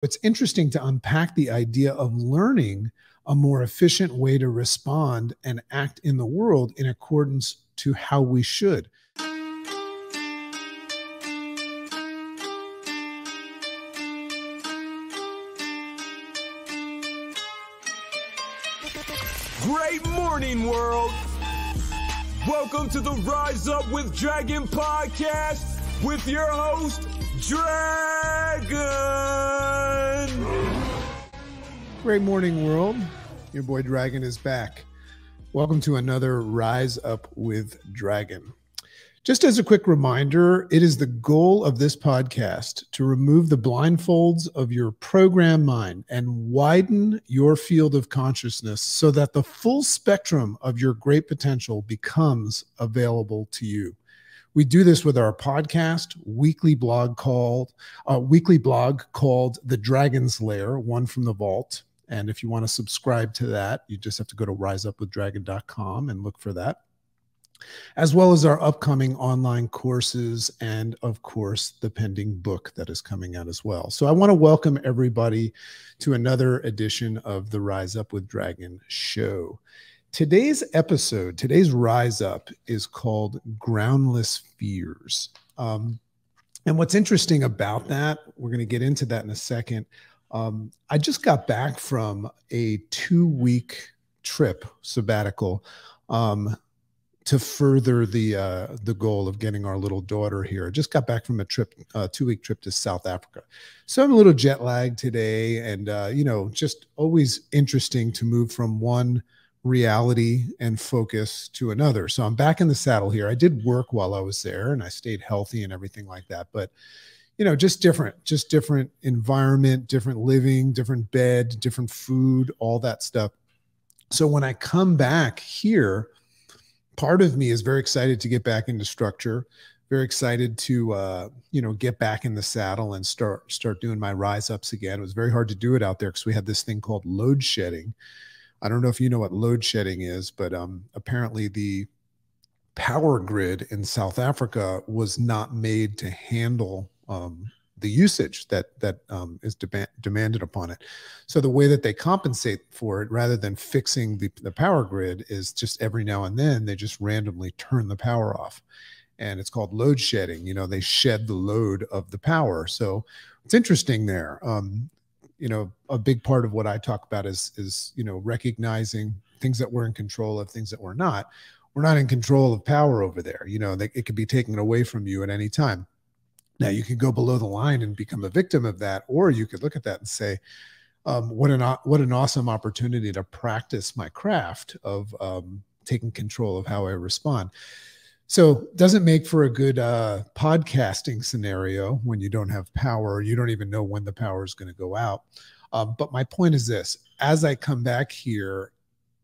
It's interesting to unpack the idea of learning a more efficient way to respond and act in the world in accordance to how we should. Great morning, world! Welcome to the Rise Up with Dragon podcast with your host, Dragon! Great morning, world. Your boy Dragon is back. Welcome to another Rise Up with Dragon. Just as a quick reminder, it is the goal of this podcast to remove the blindfolds of your program mind and widen your field of consciousness so that the full spectrum of your great potential becomes available to you. We do this with our podcast, weekly blog called The Dragon's Lair, one from the vault. And if you want to subscribe to that, you just have to go to riseupwithdragon.com and look for that, as well as our upcoming online courses and, of course, the pending book that is coming out as well. So I want to welcome everybody to another edition of the Rise Up with Dragon show. Today's episode, today's Rise Up, is called Groundless Fears. And what's interesting about that, we're going to get into that in a second. I just got back from a 2-week trip sabbatical to further the goal of getting our little daughter here. I just got back from a 2-week trip to South Africa. So I'm a little jet lagged today, and just always interesting to move from one reality and focus to another. So I'm back in the saddle here. I did work while I was there and I stayed healthy and everything like that, but just different environment, different living, different bed, different food, all that stuff. So when I come back here, part of me is very excited to get back into structure, very excited to, get back in the saddle and start doing my rise ups again. It was very hard to do it out there because we had this thing called load shedding. I don't know if you know what load shedding is, but apparently the power grid in South Africa was not made to handle the usage that is demanded upon it. So the way that they compensate for it, rather than fixing the power grid, is just every now and then they just randomly turn the power off. And it's called load shedding. They shed the load of the power. So it's interesting there. A big part of what I talk about is recognizing things that we're in control of, things that we're not. We're not in control of power over there. It could be taken away from you at any time. Now, you could go below the line and become a victim of that, or you could look at that and say, what an awesome opportunity to practice my craft of taking control of how I respond. So it doesn't make for a good podcasting scenario when you don't have power. You don't even know when the power is going to go out. But my point is this: as I come back here,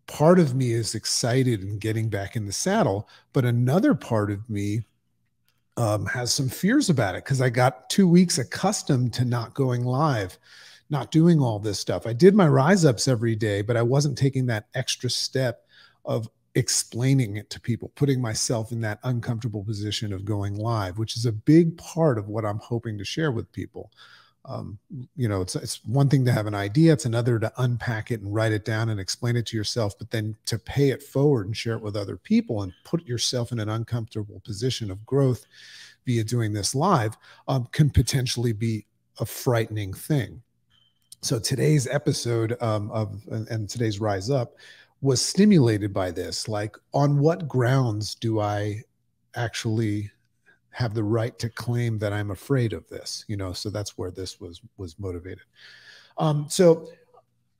part of me is excited and getting back in the saddle, but another part of me has some fears about it because I got 2 weeks accustomed to not going live, not doing all this stuff. I did my rise ups every day, but I wasn't taking that extra step of explaining it to people, putting myself in that uncomfortable position of going live, which is a big part of what I'm hoping to share with people. It's one thing to have an idea. It's another to unpack it and write it down and explain it to yourself, but then to pay it forward and share it with other people and put yourself in an uncomfortable position of growth via doing this live can potentially be a frightening thing. So today's episode and today's Rise Up was stimulated by this. Like, on what grounds do I actually have the right to claim that I'm afraid of this? So that's where this was motivated. So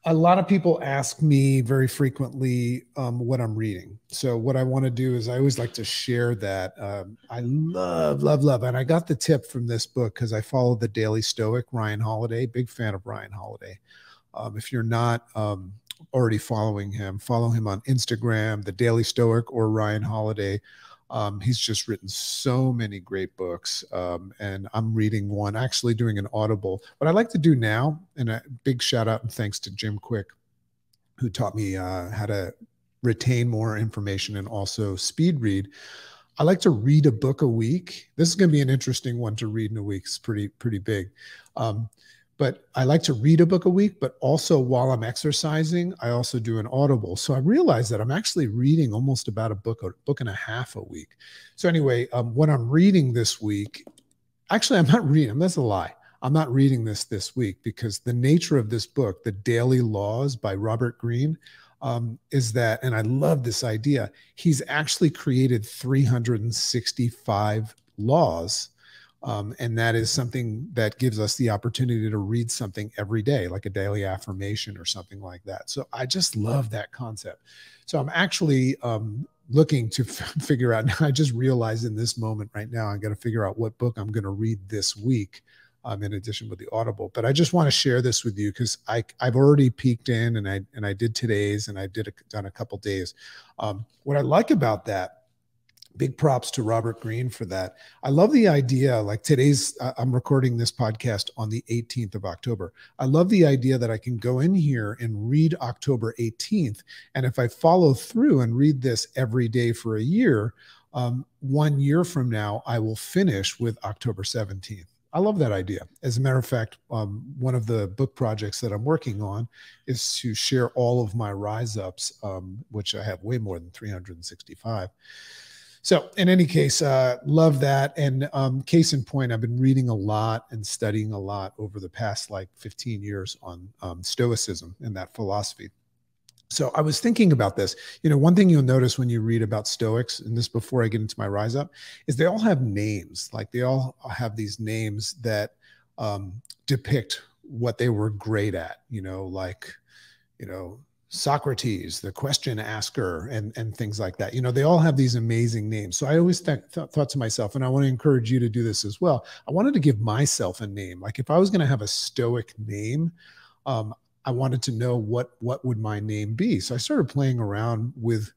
a lot of people ask me very frequently what I'm reading. So what I want to do is I always like to share that. I love, and I got the tip from this book because I follow the Daily Stoic, Ryan Holiday. Big fan of Ryan Holiday. If you're not already following him, follow him on Instagram, the Daily Stoic or Ryan Holiday. He's just written so many great books, and I'm reading one, actually doing an Audible. What I like to do now, and a big shout out and thanks to Jim Quick, who taught me how to retain more information and also speed read. I like to read a book a week. This is going to be an interesting one to read in a week. It's pretty big. but I like to read a book a week, but also while I'm exercising, I also do an Audible. So I realized that I'm actually reading almost about a book and a half a week. So anyway, what I'm reading this week, actually, I'm not reading, that's a lie. I'm not reading this week because the nature of this book, The Daily Laws by Robert Greene, is that, and I love this idea, he's actually created 365 laws. And that is something that gives us the opportunity to read something every day, like a daily affirmation or something like that. So I just love that concept. So I'm actually looking to figure out, I just realized in this moment right now, I'm going to figure out what book I'm going to read this week. In addition with the Audible, but I just want to share this with you because I've already peeked in and I did today's and I done a couple days. What I like about that, big props to Robert Greene for that. I love the idea, like today's, I'm recording this podcast on the 18th of October. I love the idea that I can go in here and read October 18th. And if I follow through and read this every day for a year, 1 year from now, I will finish with October 17th. I love that idea. As a matter of fact, one of the book projects that I'm working on is to share all of my rise ups, which I have way more than 365. So in any case, love that. And case in point, I've been reading a lot and studying a lot over the past like 15 years on Stoicism and that philosophy. So I was thinking about this. You know, one thing you'll notice when you read about Stoics, and this before I get into my rise up, is they all have names. Like they all have these names that depict what they were great at, you know, like, you know, Socrates, the question asker, and things like that. You know, they all have these amazing names. So I always thought to myself, and I want to encourage you to do this as well. I wanted to give myself a name. Like if I was going to have a Stoic name, I wanted to know what would my name be. So I started playing around with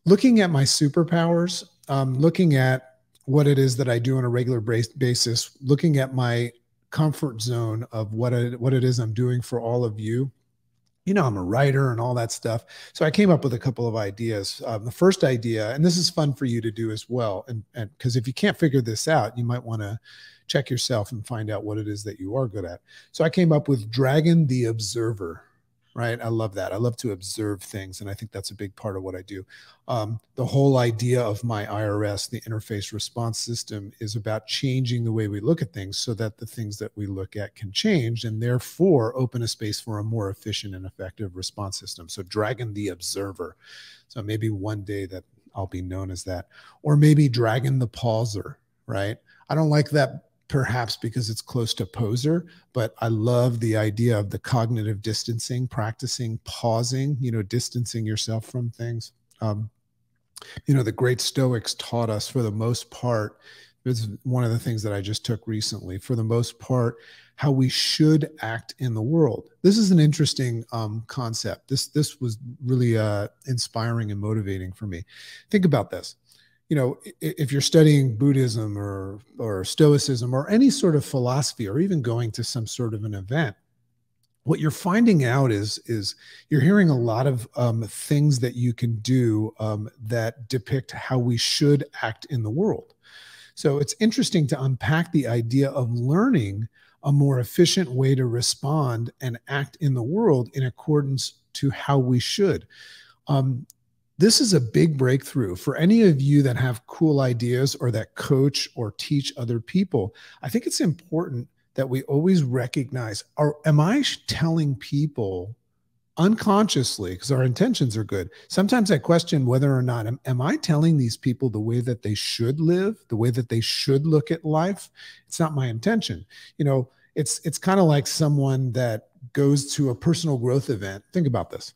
looking at my superpowers, looking at what it is that I do on a regular basis, looking at my comfort zone of what it is I'm doing for all of you. You know, I'm a writer and all that stuff. So I came up with a couple of ideas. The first idea, and this is fun for you to do as well, and because if you can't figure this out, you might want to check yourself and find out what it is that you are good at. So I came up with Dragon the Observer, right? I love that. I love to observe things, and I think that's a big part of what I do. The whole idea of my IRS, the interface response system, is about changing the way we look at things so that the things that we look at can change and therefore open a space for a more efficient and effective response system. So Dragon the Observer. So maybe one day that I'll be known as that, or maybe Dragon the Pauser, right? I don't like that perhaps because it's close to poser, but I love the idea of the cognitive distancing, practicing pausing, you know, distancing yourself from things. You know, the great Stoics taught us for the most part, it's one of the things that I just took recently, for the most part, how we should act in the world. This is an interesting concept. This was really inspiring and motivating for me. Think about this. You know, if you're studying Buddhism or Stoicism or any sort of philosophy, or even going to some sort of an event, what you're finding out is you're hearing a lot of things that you can do that depict how we should act in the world. So it's interesting to unpack the idea of learning a more efficient way to respond and act in the world in accordance to how we should. This is a big breakthrough for any of you that have cool ideas or that coach or teach other people. I think it's important that we always recognize, am I telling people unconsciously, because our intentions are good. Sometimes I question whether or not, am I telling these people the way that they should live, the way that they should look at life? It's not my intention. You know, it's kind of like someone that goes to a personal growth event. Think about this.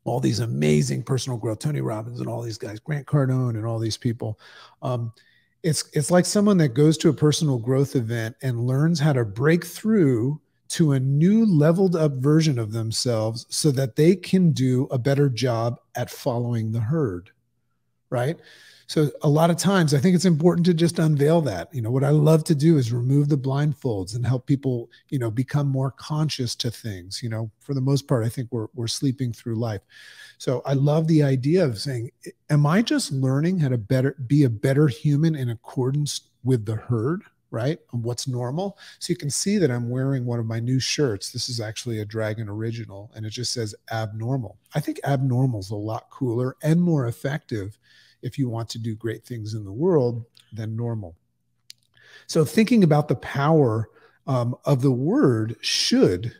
All these amazing personal growth, Tony Robbins and all these guys, Grant Cardone and all these people. It's like someone that goes to a personal growth event and learns how to break through to a new leveled up version of themselves so that they can do a better job at following the herd, right? So a lot of times I think it's important to just unveil that. You know, what I love to do is remove the blindfolds and help people, you know, become more conscious to things. You know, for the most part, I think we're sleeping through life. So I love the idea of saying, am I just learning how to be a better human in accordance with the herd? right? On what's normal. So you can see that I'm wearing one of my new shirts. This is actually a Dragon original, and it just says abnormal. I think abnormal is a lot cooler and more effective if you want to do great things in the world than normal. So thinking about the power of the word should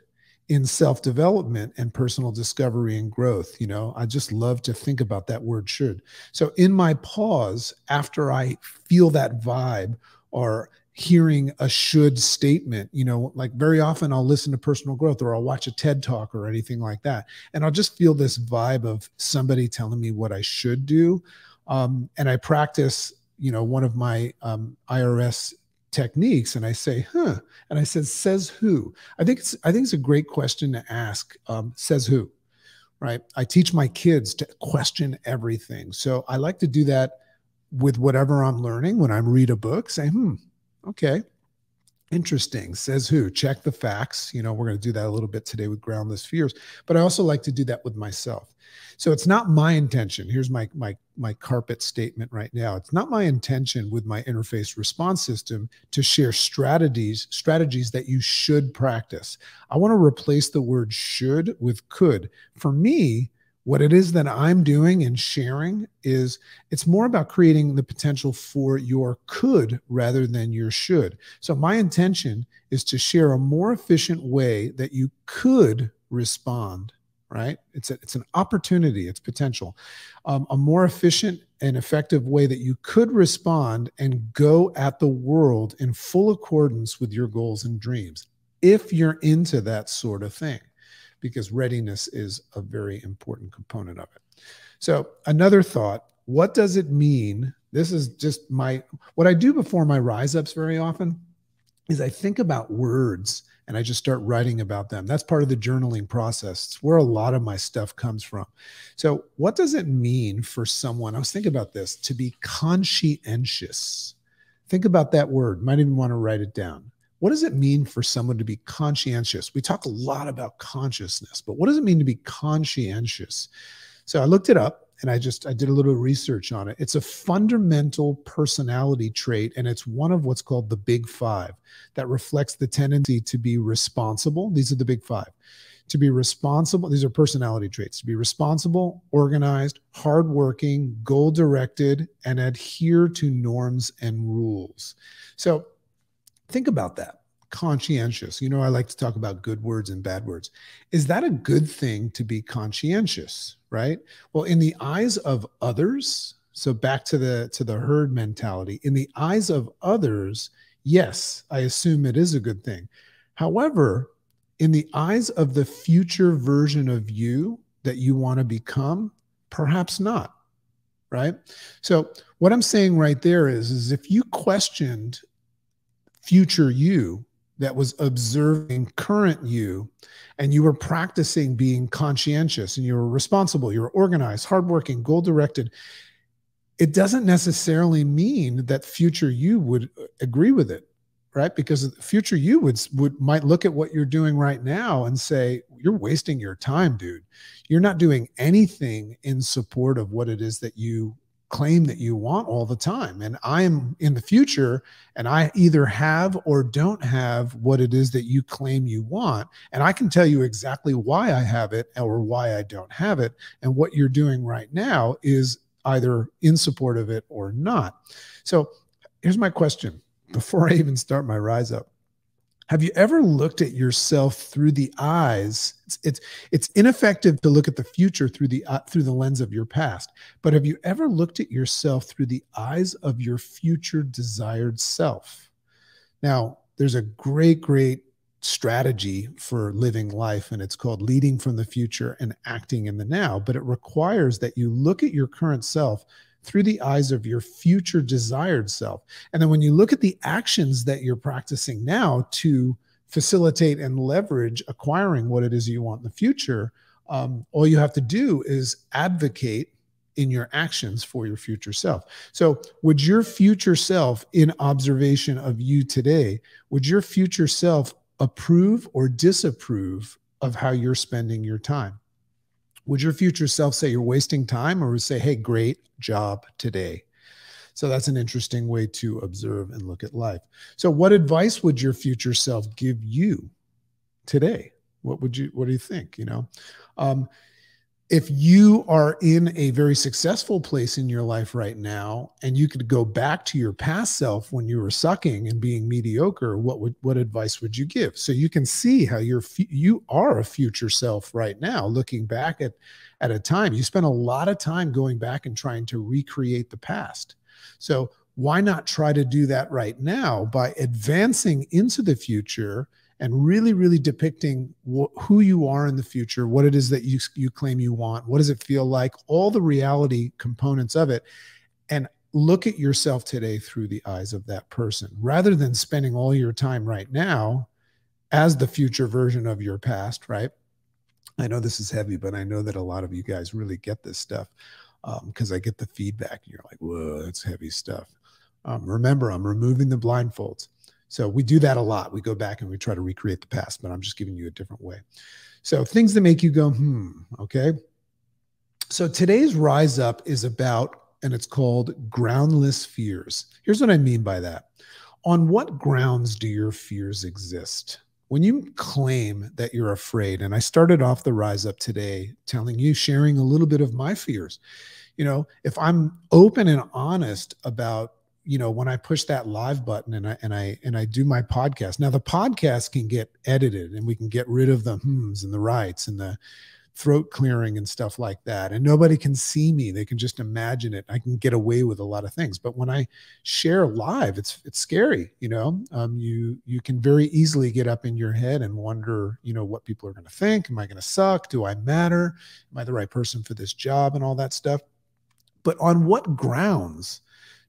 in self-development and personal discovery and growth. I just love to think about that word should. So in my pause, after I feel that vibe or hearing a should statement, like very often I'll listen to personal growth or I'll watch a TED talk or anything like that. And I'll just feel this vibe of somebody telling me what I should do. And I practice, one of my IRS techniques, and I say, and I said, says who? I think it's a great question to ask. Says who, right? I teach my kids to question everything. So I like to do that with whatever I'm learning. When I read a book, say, okay, interesting. Says who? Check the facts. We're going to do that a little bit today with groundless fears, but I also like to do that with myself. So it's not my intention. Here's my carpet statement right now. It's not my intention with my interface response system to share strategies that you should practice. I want to replace the word should with could. For me, what it is that I'm doing and sharing is it's more about creating the potential for your could rather than your should. So my intention is to share a more efficient way that you could respond, right? It's an opportunity, it's potential. A more efficient and effective way that you could respond and go at the world in full accordance with your goals and dreams, if you're into that sort of thing, because readiness is a very important component of it. So another thought, what does it mean? This is just what I do before my rise ups very often is I think about words and I just start writing about them. That's part of the journaling process. It's where a lot of my stuff comes from. So what does it mean for someone, I was thinking about this, to be conscientious? Think about that word. Might even want to write it down. What does it mean for someone to be conscientious? We talk a lot about consciousness, but what does it mean to be conscientious? So I looked it up and I did a little research on it. It's a fundamental personality trait, and it's one of what's called the Big Five that reflects the tendency to be responsible. These are the Big Five. To be responsible, these are personality traits. To be responsible, organized, hardworking, goal-directed, and adhere to norms and rules. So think about that. Conscientious. I like to talk about good words and bad words. Is that a good thing to be conscientious, right? Well, in the eyes of others, so back to the herd mentality, in the eyes of others, yes, I assume it is a good thing. However, in the eyes of the future version of you that you want to become, perhaps not, right? So what I'm saying right there is if you questioned future you that was observing current you, and you were practicing being conscientious and you were responsible, you were organized, hardworking, goal-directed, it doesn't necessarily mean that future you would agree with it, right? Because future you might look at what you're doing right now and say, you're wasting your time, dude. You're not doing anything in support of what it is that you claim that you want all the time. And I'm in the future and I either have or don't have what it is that you claim you want. And I can tell you exactly why I have it or why I don't have it. And what you're doing right now is either in support of it or not. So here's my question before I even start my rise up. Have you ever looked at yourself through the eyes? It's ineffective to look at the future through the lens of your past, but have you ever looked at yourself through the eyes of your future desired self? Now, there's a great strategy for living life, and it's called leading from the future and acting in the now, but it requires that you look at your current self through the eyes of your future desired self. And then when you look at the actions that you're practicing now to facilitate and leverage acquiring what it is you want in the future, all you have to do is advocate in your actions for your future self. So would your future self, in observation of you today, would your future self approve or disapprove of how you're spending your time? Would your future self say you're wasting time, or would say, hey, great job today? So that's an interesting way to observe and look at life. So what advice would your future self give you today? What do you think? If you are in a very successful place in your life right now, and you could go back to your past self when you were sucking and being mediocre, what advice would you give? So you can see how you are a future self right now, looking back at a time. You spent a lot of time going back and trying to recreate the past. So why not try to do that right now by advancing into the future and really, really depicting who you are in the future, what it is that you claim you want, what does it feel like, all the reality components of it, and look at yourself today through the eyes of that person, rather than spending all your time right now as the future version of your past, right? I know this is heavy, but I know that a lot of you guys really get this stuff because I get the feedback. And you're like, whoa, that's heavy stuff. Remember, I'm removing the blindfolds. So we do that a lot. We go back and we try to recreate the past, but I'm just giving you a different way. So things that make you go, okay. So today's Rise Up is about, and it's called Groundless Fears. Here's what I mean by that. On what grounds do your fears exist? When you claim that you're afraid, and I started off the Rise Up today telling you, sharing a little bit of my fears. If I'm open and honest about, when I push that live button and I do my podcast. Now the podcast can get edited and we can get rid of the hms and the rights and the throat clearing and stuff like that. And nobody can see me. They can just imagine it. I can get away with a lot of things. But when I share live, it's scary. You can very easily get up in your head and wonder, what people are going to think. Am I going to suck? Do I matter? Am I the right person for this job and all that stuff? But on what grounds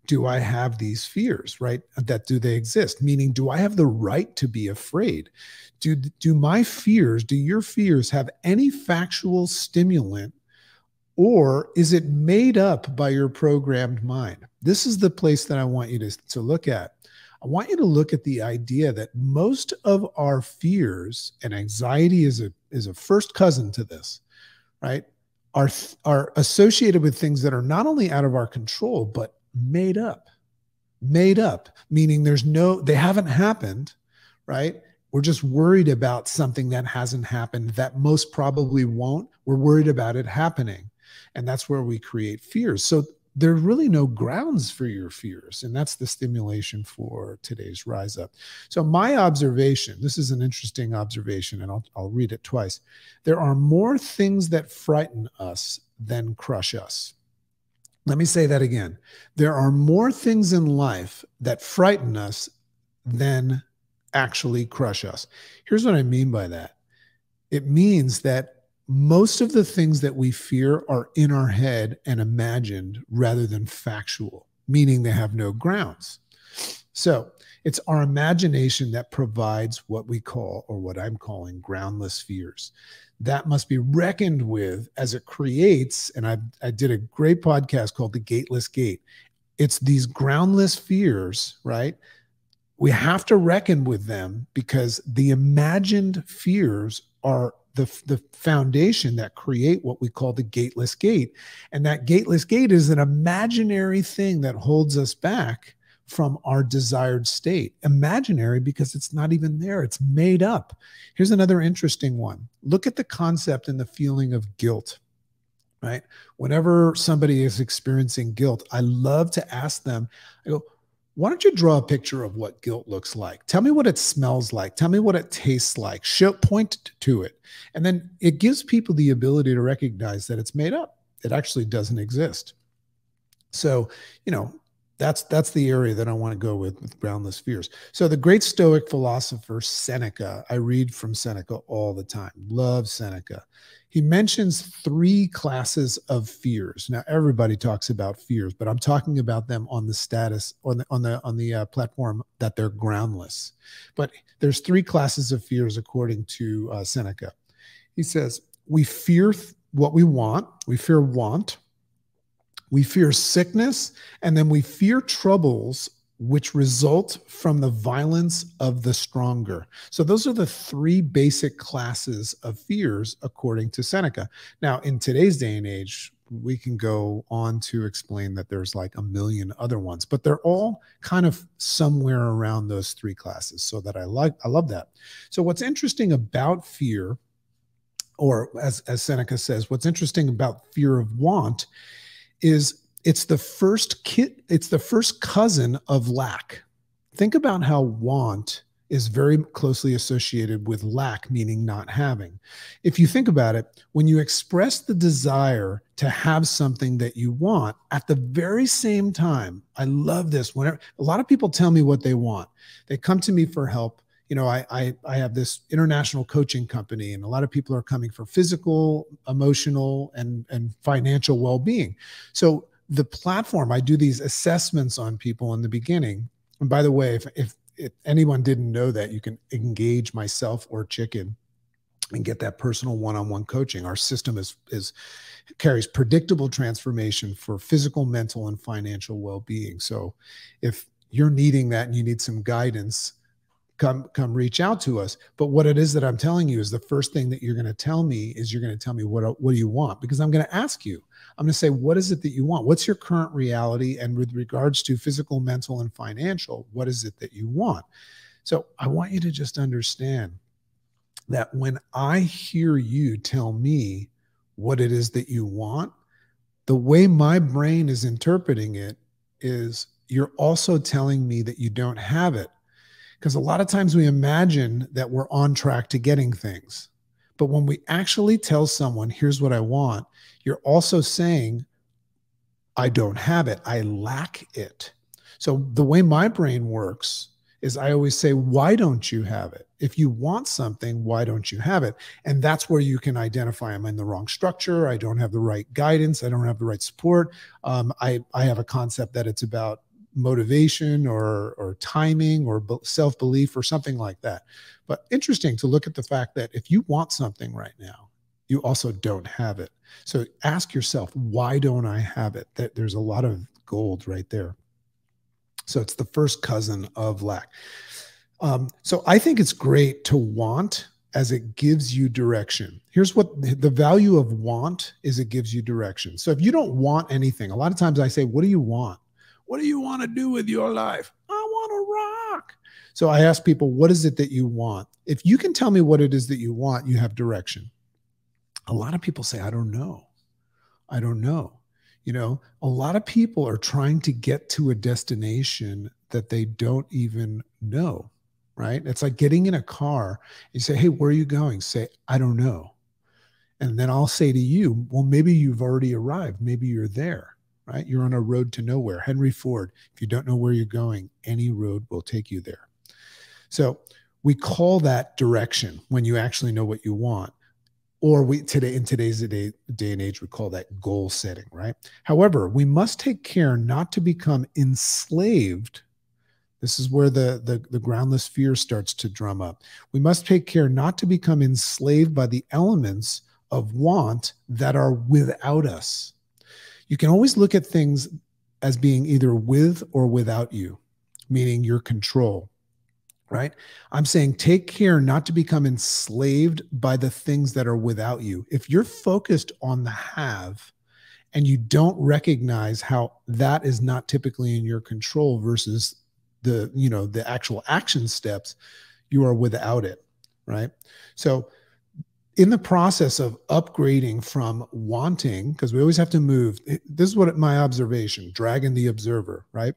do I have these fears, right? Do they exist? Meaning, do I have the right to be afraid? Do your fears have any factual stimulant, or is it made up by your programmed mind? This is the place that I want you to look at. I want you to look at the idea that most of our fears, and anxiety is a first cousin to this, right? Are associated with things that are not only out of our control, but made up, meaning they haven't happened, right? We're just worried about something that hasn't happened that most probably won't. We're worried about it happening. And that's where we create fears. So there are really no grounds for your fears. And that's the stimulation for today's Rise Up. So my observation, this is an interesting observation, and I'll read it twice. There are more things that frighten us than crush us. Let me say that again. There are more things in life that frighten us than actually crush us. Here's what I mean by that. It means that most of the things that we fear are in our head and imagined rather than factual, meaning they have no grounds. So it's our imagination that provides what we call, or what I'm calling, groundless fears. That must be reckoned with as it creates, and I did a great podcast called the Gateless Gate. It's these groundless fears, right? We have to reckon with them because the imagined fears are the foundation that create what we call the Gateless Gate. And that Gateless Gate is an imaginary thing that holds us back from our desired state. Imaginary because it's not even there. It's made up. Here's another interesting one. Look at the concept and the feeling of guilt, right? Whenever somebody is experiencing guilt, I love to ask them, I go, why don't you draw a picture of what guilt looks like? Tell me what it smells like. Tell me what it tastes like. Point to it. And then it gives people the ability to recognize that it's made up. It actually doesn't exist. So, that's the area that I want to go with groundless fears. So the great Stoic philosopher Seneca, I read from Seneca all the time. Love Seneca. He mentions 3 classes of fears. Now everybody talks about fears, but I'm talking about them on the status on the platform that they're groundless. But there's 3 classes of fears according to Seneca. He says we fear what we want. We fear want. We fear sickness, and then we fear troubles which result from the violence of the stronger. So those are the 3 basic classes of fears according to Seneca. Now, in today's day and age, we can go on to explain that there's like a million other ones, but they're all kind of somewhere around those three classes. So that I love that. So what's interesting about fear, or as Seneca says, what's interesting about fear of want is it's the first cousin of lack. Think about how want is very closely associated with lack, meaning not having. If you think about it, when you express the desire to have something that you want, at the very same time, I love this. Whenever a lot of people tell me what they want, they come to me for help. You know, I have this international coaching company, and a lot of people are coming for physical, emotional, and financial well-being. So the platform, I do these assessments on people in the beginning. And by the way, if anyone didn't know that, you can engage myself or Chicken and get that personal one-on-one coaching. Our system carries predictable transformation for physical, mental, and financial well-being. So if you're needing that and you need some guidance, come reach out to us. But what it is that I'm telling you is the first thing that you're going to tell me is you're going to tell me what do you want? Because I'm going to ask you. I'm going to say, what is it that you want? What's your current reality? And with regards to physical, mental, and financial, what is it that you want? So I want you to just understand that when I hear you tell me what it is that you want, the way my brain is interpreting it is you're also telling me that you don't have it. Because a lot of times we imagine that we're on track to getting things. But when we actually tell someone, here's what I want, you're also saying, I don't have it. I lack it. So the way my brain works is I always say, why don't you have it? If you want something, why don't you have it? And that's where you can identify, I'm in the wrong structure. I don't have the right guidance. I don't have the right support. I have a concept that it's about motivation or timing or self-belief or something like that. But interesting to look at the fact that if you want something right now, you also don't have it. So ask yourself, why don't I have it? There's a lot of gold right there. So it's the first cousin of lack. So I think it's great to want, as it gives you direction. Here's what the value of want is: it gives you direction. So if you don't want anything, a lot of times I say, what do you want? What do you want to do with your life? I want to rock. So I ask people, what is it that you want? If you can tell me what it is that you want, you have direction. A lot of people say, I don't know. I don't know. You know, a lot of people are trying to get to a destination that they don't even know, right? It's like getting in a car. You say, hey, where are you going? Say, I don't know. And then I'll say to you, well, maybe you've already arrived. Maybe you're there, right? You're on a road to nowhere. Henry Ford, if you don't know where you're going, any road will take you there. So we call that direction when you actually know what you want. Or in today's day and age, we call that goal setting, right? However, we must take care not to become enslaved. This is where the groundless fear starts to drum up. We must take care not to become enslaved by the elements of want that are without us. You can always look at things as being either with or without you, meaning your control. Right? I'm saying take care not to become enslaved by the things that are without you. If you're focused on the have and you don't recognize how that is not typically in your control versus the actual action steps, you are without it, right? So in the process of upgrading from wanting, because we always have to move, this is what my observation, Dragon the Observer, right?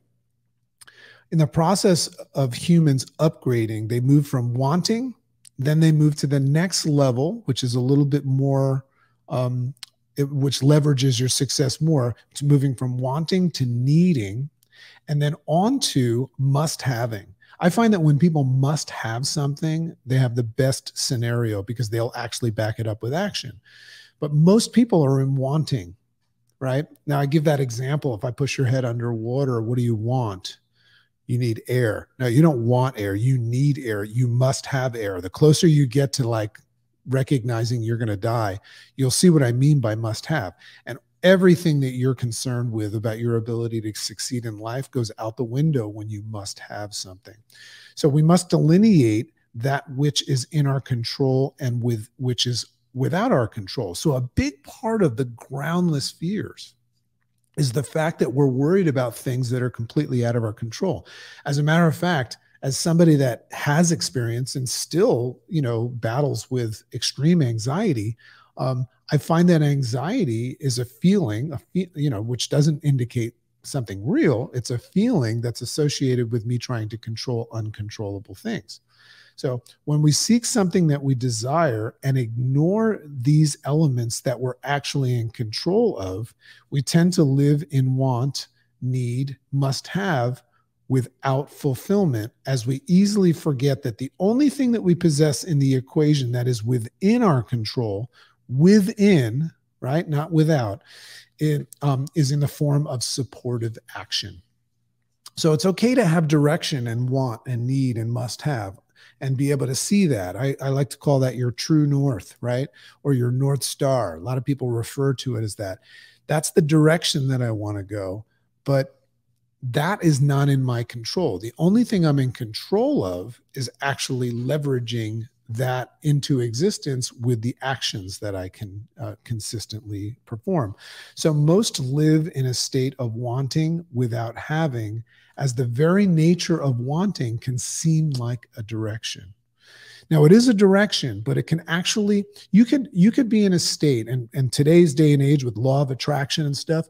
In the process of humans upgrading, they move from wanting, then they move to the next level, which is a little bit more, which leverages your success more. It's moving from wanting to needing, and then on to must having. I find that when people must have something, they have the best scenario because they'll actually back it up with action. But most people are in wanting, right? Now I give that example. If I push your head underwater, what do you want? You need air. No, you don't want air. You need air. You must have air. The closer you get to like recognizing you're going to die, you'll see what I mean by must have. And everything that you're concerned with about your ability to succeed in life goes out the window when you must have something. So we must delineate that which is in our control and with which is without our control. So a big part of the groundless fears is the fact that we're worried about things that are completely out of our control. As a matter of fact, as somebody that has experience and still, battles with extreme anxiety, I find that anxiety is a feeling, which doesn't indicate something real. It's a feeling that's associated with me trying to control uncontrollable things. So when we seek something that we desire and ignore these elements that we're actually in control of, we tend to live in want, need, must have without fulfillment, as we easily forget that the only thing that we possess in the equation that is within our control, within, right, not without, it is in the form of supportive action. So it's okay to have direction and want and need and must have and be able to see that. I like to call that your true north, right? Or your North Star. A lot of people refer to it as that. That's the direction that I want to go, but that is not in my control. The only thing I'm in control of is actually leveraging that into existence with the actions that I can consistently perform. So most live in a state of wanting without having, as the very nature of wanting can seem like a direction. Now, it is a direction, but it can actually, you could be in a state, and today's day and age with law of attraction and stuff,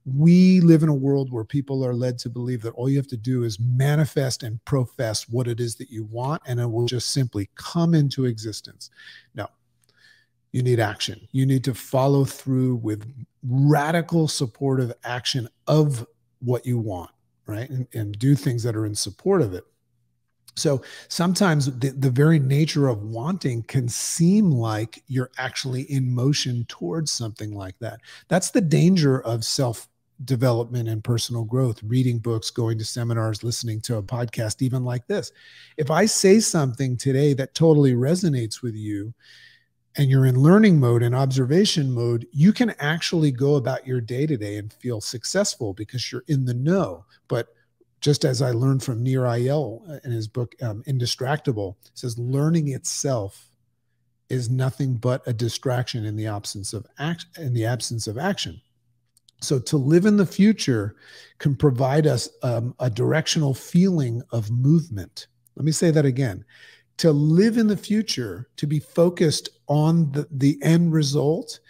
we live in a world where people are led to believe that all you have to do is manifest and profess what it is that you want, and it will just simply come into existence. No, you need action. You need to follow through with radical supportive action of what you want, right? And do things that are in support of it. So sometimes the very nature of wanting can seem like you're actually in motion towards something like that. That's the danger of self-development and personal growth, reading books, going to seminars, listening to a podcast, even like this. If I say something today that totally resonates with you and you're in learning mode and observation mode, you can actually go about your day-to-day and feel successful because you're in the know. But just as I learned from Nir Eyal in his book, Indistractable, it says learning itself is nothing but a distraction in the absence of action. So to live in the future can provide us a directional feeling of movement. Let me say that again. To live in the future, to be focused on the end result,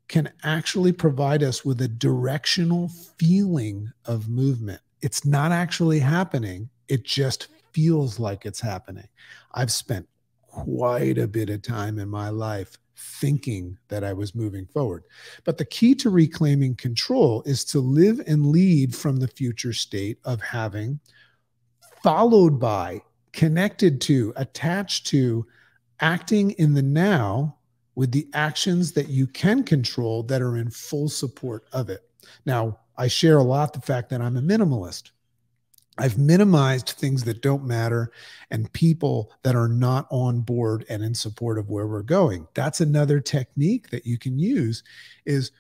can actually provide us with a directional feeling of movement. It's not actually happening. It just feels like it's happening. I've spent quite a bit of time in my life thinking that I was moving forward. But the key to reclaiming control is to live and lead from the future state of having, followed by, connected to, attached to, acting in the now with the actions that you can control that are in full support of it. Now, I share a lot the fact that I'm a minimalist. I've minimized things that don't matter and people that are not on board and in support of where we're going. That's another technique that you can use, is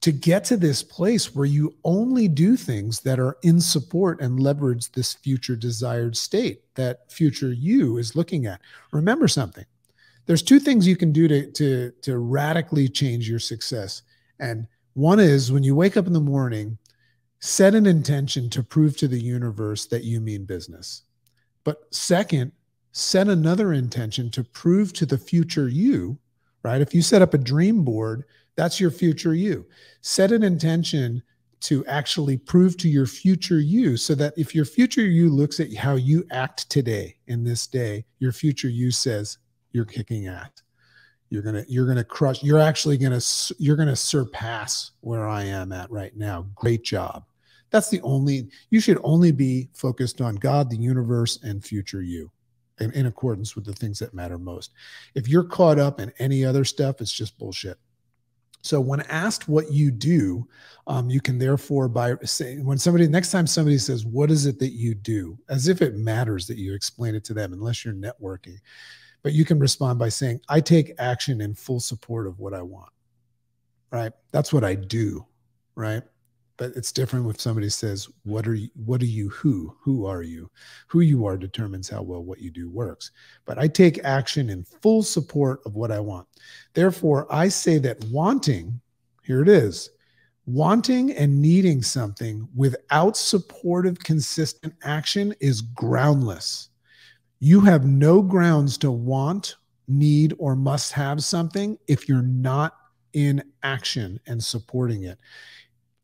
to get to this place where you only do things that are in support and leverage this future desired state that future you is looking at. Remember something. There's two things you can do to radically change your success. And one is, when you wake up in the morning, set an intention to prove to the universe that you mean business. But second, set another intention to prove to the future you, right? If you set up a dream board, that's your future you. Set an intention to actually prove to your future you, so that if your future you looks at how you act today in this day, your future you says, you're kicking ass. You're gonna crush. You're gonna surpass where I am at right now. Great job. You should only be focused on God, the universe, and future you, and in accordance with the things that matter most. If you're caught up in any other stuff, it's just bullshit. So when asked what you do, you can therefore, by saying, next time somebody says, what is it that you do? As if it matters that you explain it to them, unless you're networking. But you can respond by saying, I take action in full support of what I want, right? That's what I do, right? But it's different if somebody says, what are you, who are you? Who you are determines how well what you do works. But I take action in full support of what I want. Therefore, I say that wanting, here it is, wanting and needing something without supportive, consistent action is groundless. You have no grounds to want, need, or must have something if you're not in action and supporting it.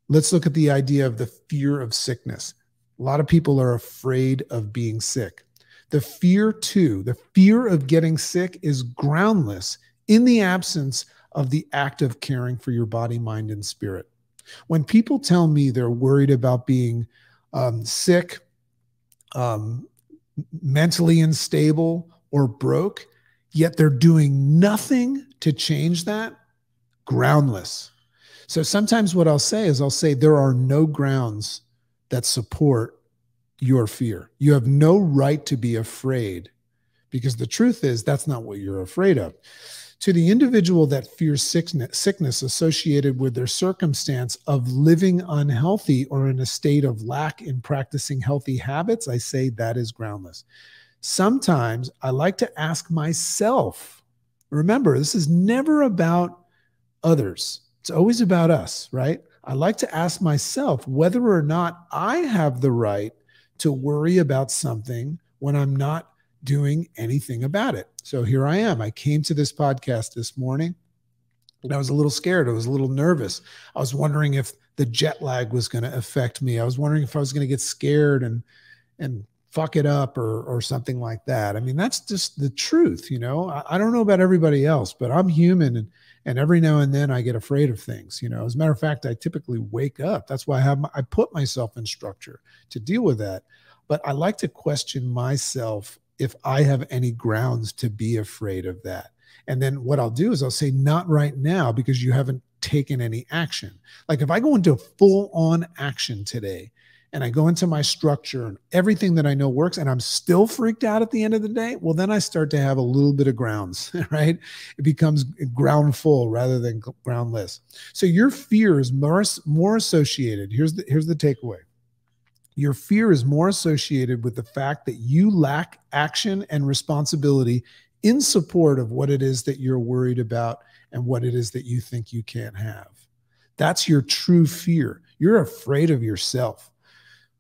Let's look at the idea of the fear of sickness. A lot of people are afraid of being sick. The fear of getting sick is groundless in the absence of the act of caring for your body, mind, and spirit. When people tell me they're worried about being sick, mentally unstable, or broke, yet they're doing nothing to change that, groundless. So sometimes what I'll say is there are no grounds that support your fear. You have no right to be afraid, because the truth is that's not what you're afraid of. To the individual that fears sickness associated with their circumstance of living unhealthy or in a state of lack in practicing healthy habits, I say that is groundless. Sometimes I like to ask myself, remember, this is never about others. It's always about us, right? I like to ask myself whether or not I have the right to worry about something when I'm not doing anything about it. So here I am. I came to this podcast this morning and I was a little scared. I was a little nervous. I was wondering if the jet lag was going to affect me. I was wondering if I was going to get scared and fuck it up or something like that. I mean, that's just the truth. You know, I don't know about everybody else, but I'm human, and every now and then I get afraid of things. You know, as a matter of fact, I typically wake up. That's why I put myself in structure to deal with that. But I like to question myself if I have any grounds to be afraid of that. And then what I'll do is I'll say, not right now, because you haven't taken any action. Like if I go into full on action today and I go into my structure and everything that I know works and I'm still freaked out at the end of the day, well, then I start to have a little bit of grounds, right? It becomes ground full rather than groundless. So your fear is more associated. Here's the takeaway. Your fear is more associated with the fact that you lack action and responsibility in support of what it is that you're worried about and what it is that you think you can't have. That's your true fear. You're afraid of yourself.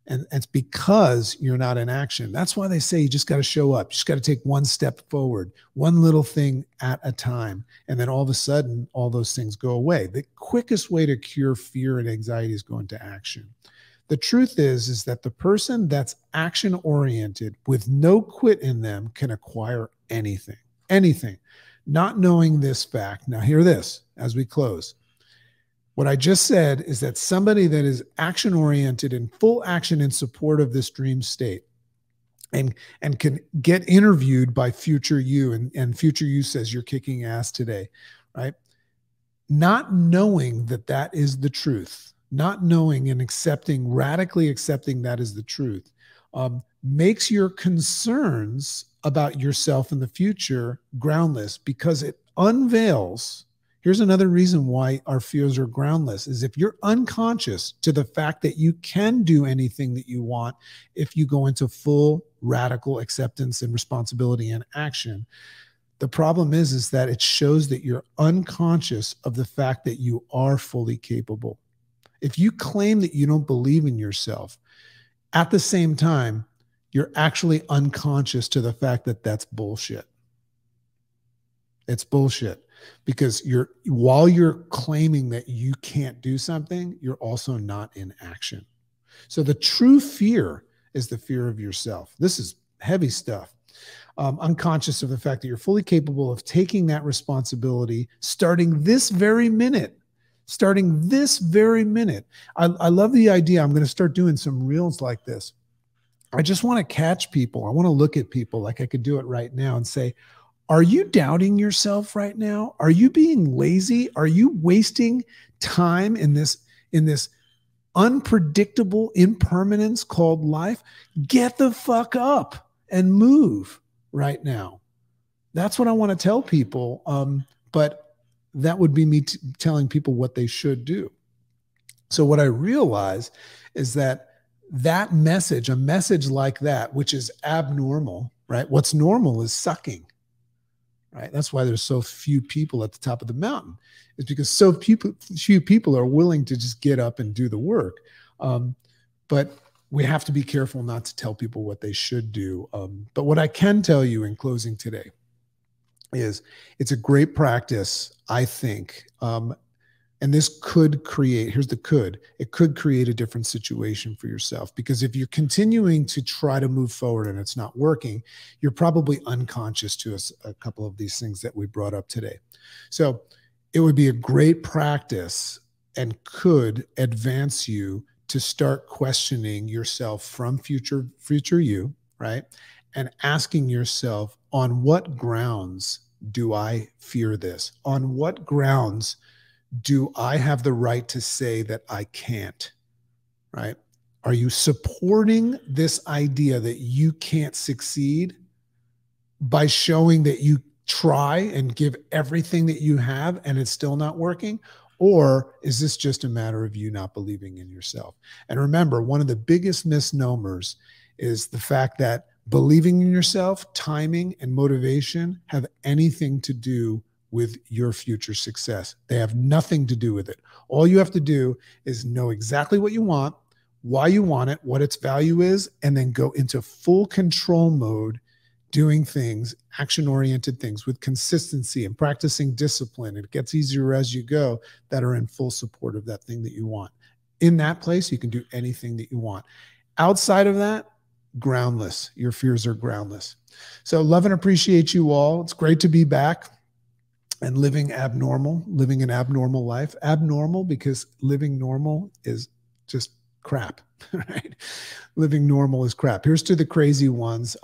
And it's because you're not in action. That's why they say you just got to show up. You just got to take one step forward, one little thing at a time. And then all of a sudden, all those things go away. The quickest way to cure fear and anxiety is go into action. The truth is that the person that's action-oriented with no quit in them can acquire anything. Not knowing this fact. Now hear this as we close. What I just said is that somebody that is action-oriented and full action in support of this dream state and can get interviewed by future you, and future you says you're kicking ass today, right? Not knowing that is the truth, not knowing and radically accepting that is the truth, makes your concerns about yourself in the future groundless, because it unveils. Here's another reason why our fears are groundless, is if you're unconscious to the fact that you can do anything that you want if you go into full radical acceptance and responsibility and action. The problem is that it shows that you're unconscious of the fact that you are fully capable. If you claim that you don't believe in yourself, at the same time, you're actually unconscious to the fact that that's bullshit. It's bullshit. Because while you're claiming that you can't do something, you're also not in action. So the true fear is the fear of yourself. This is heavy stuff. Unconscious of the fact that you're fully capable of taking that responsibility starting this very minute. I love the idea. I'm going to start doing some reels like this. I just want to catch people. I want to look at people like I could do it right now and say, are you doubting yourself right now? Are you being lazy? Are you wasting time in this unpredictable impermanence called life? Get the fuck up and move right now. That's what I want to tell people. But that would be me telling people what they should do. So what I realize is that that message, a message like that, which is abnormal, right? What's normal is sucking, right? That's why there's so few people at the top of the mountain, is because few people are willing to just get up and do the work. But we have to be careful not to tell people what they should do. But what I can tell you in closing today is it's a great practice, I think. And this could create, here's the could, it could create a different situation for yourself. Because if you're continuing to try to move forward and it's not working, you're probably unconscious to a couple of these things that we brought up today. So it would be a great practice and could advance you to start questioning yourself from future you, right? And asking yourself, on what grounds do I fear this? On what grounds do I have the right to say that I can't, right? Are you supporting this idea that you can't succeed by showing that you try and give everything that you have and it's still not working? Or is this just a matter of you not believing in yourself? And remember, one of the biggest misnomers is the fact that believing in yourself, timing, and motivation have anything to do with your future success. They have nothing to do with it. All you have to do is know exactly what you want, why you want it, what its value is, and then go into full control mode, doing things, action-oriented things with consistency and practicing discipline. It gets easier as you go, that are in full support of that thing that you want. In that place, you can do anything that you want. Outside of that, groundless. Your fears are groundless. So love and appreciate you all. It's great to be back and living an abnormal life. Abnormal because living normal is just crap, right? Living normal is crap. Here's to the crazy ones.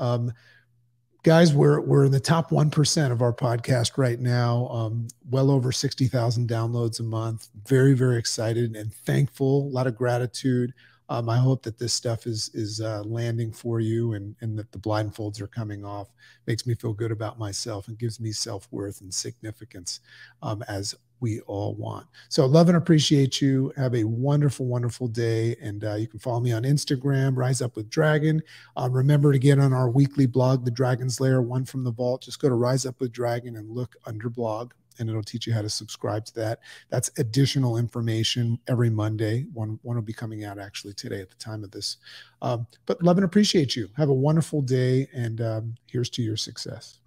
Guys, we're in the top 1% of our podcast right now. Well over 60,000 downloads a month. Very, very excited and thankful. A lot of gratitude. I hope that this stuff is landing for you and that the blindfolds are coming off. Makes me feel good about myself and gives me self-worth and significance, as we all want. So love and appreciate you. Have a wonderful, wonderful day. And you can follow me on Instagram, Rise Up with Dragon. Remember to get on our weekly blog, The Dragon's Lair, One from the Vault. Just go to Rise Up with Dragon and look under blog, and it'll teach you how to subscribe to that. That's additional information every Monday. One will be coming out actually today at the time of this. But love and appreciate you. Have a wonderful day, and here's to your success.